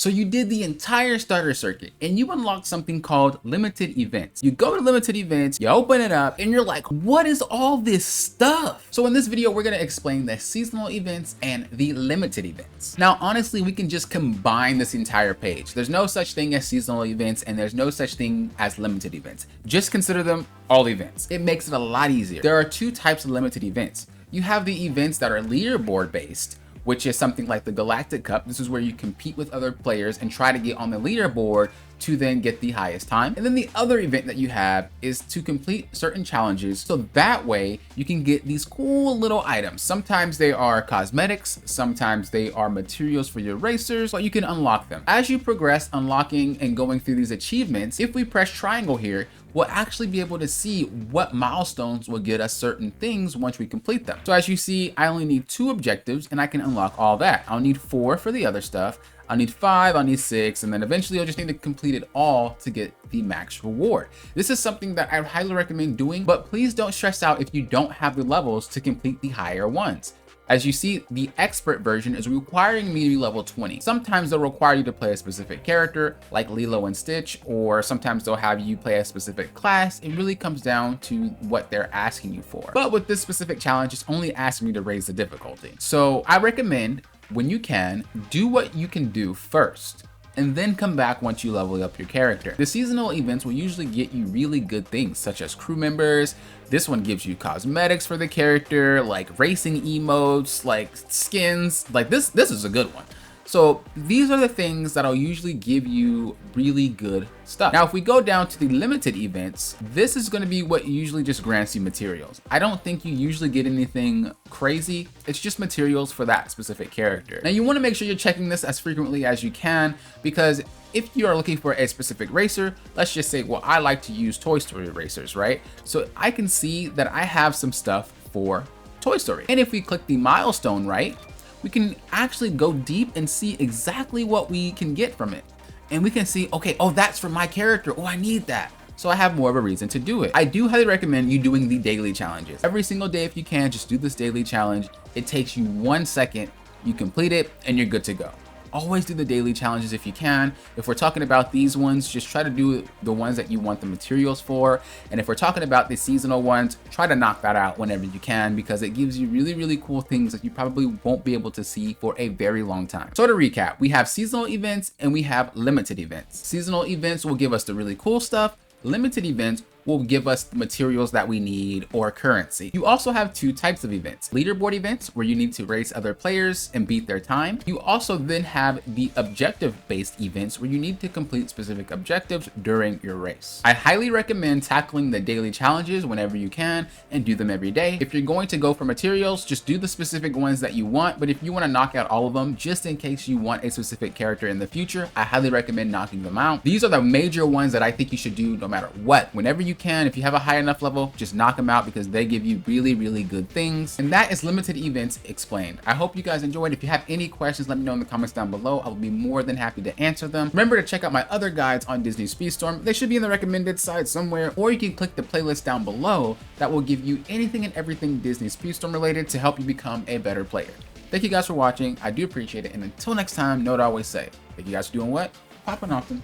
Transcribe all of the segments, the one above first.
So you did the entire starter circuit and you unlocked something called limited events. You go to limited events, you open it up and you're like, what is all this stuff? So in this video, we're gonna explain the seasonal events and the limited events. Now, honestly, we can just combine this entire page. There's no such thing as seasonal events and there's no such thing as limited events. Just consider them all events. It makes it a lot easier. There are two types of limited events. You have the events that are leaderboard based, which is something like the Galactic Cup. This is where you compete with other players and try to get on the leaderboard to then get the highest time. And then the other event that you have is to complete certain challenges. So that way you can get these cool little items. Sometimes they are cosmetics, sometimes they are materials for your racers, but you can unlock them. As you progress unlocking and going through these achievements, if we press triangle here, we'll actually be able to see what milestones will get us certain things once we complete them. So as you see, I only need 2 objectives and I can unlock all that. I'll need 4 for the other stuff. I'll need 5, I'll need 6, and then eventually I'll just need to complete it all to get the max reward. This is something that I highly recommend doing, but please don't stress out if you don't have the levels to complete the higher ones. As you see, the expert version is requiring me to be level 20. Sometimes they'll require you to play a specific character like Lilo and Stitch, or sometimes they'll have you play a specific class. It really comes down to what they're asking you for. But with this specific challenge, it's only asking me to raise the difficulty. So I recommend, when you can, do what you can do first, and then come back once you level up your character. The seasonal events will usually get you really good things, such as crew members. This one gives you cosmetics for the character, like racing emotes, like skins. Like this is a good one. So these are the things that'll usually give you really good stuff. Now, if we go down to the limited events, this is going to be what usually just grants you materials. I don't think you usually get anything crazy. It's just materials for that specific character. Now, you want to make sure you're checking this as frequently as you can, because if you are looking for a specific racer, let's just say, well, I like to use Toy Story racers, right? So I can see that I have some stuff for Toy Story. And if we click the milestone, right, we can actually go deep and see exactly what we can get from it. And we can see, okay, oh, that's for my character. Oh, I need that. So I have more of a reason to do it. I do highly recommend you doing the daily challenges. Every single day, if you can, just do this daily challenge. It takes you 1 second, you complete it, and you're good to go. Always do the daily challenges if you can. If we're talking about these ones, just try to do the ones that you want the materials for. And if we're talking about the seasonal ones, try to knock that out whenever you can, because it gives you really, really cool things that you probably won't be able to see for a very long time. So to recap, we have seasonal events and we have limited events. Seasonal events will give us the really cool stuff. Limited events will give us the materials that we need or currency. You also have 2 types of events. Leaderboard events, where you need to race other players and beat their time. You also then have the objective-based events, where you need to complete specific objectives during your race. I highly recommend tackling the daily challenges whenever you can and do them every day. If you're going to go for materials, just do the specific ones that you want, but if you want to knock out all of them, just in case you want a specific character in the future, I highly recommend knocking them out. These are the major ones that I think you should do no matter what. Whenever you can, if you have a high enough level, just knock them out, because they give you really, really good things. And that is limited events explained. I hope you guys enjoyed. If you have any questions, let me know in the comments down below. I will be more than happy to answer them. Remember to check out my other guides on Disney Speedstorm. They should be in the recommended side somewhere, or you can click the playlist down below that will give you anything and everything Disney Speedstorm related to help you become a better player. Thank you guys for watching. I do appreciate it. And until next time, know what I always say. Thank you guys for doing what? Popping often,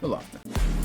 but often.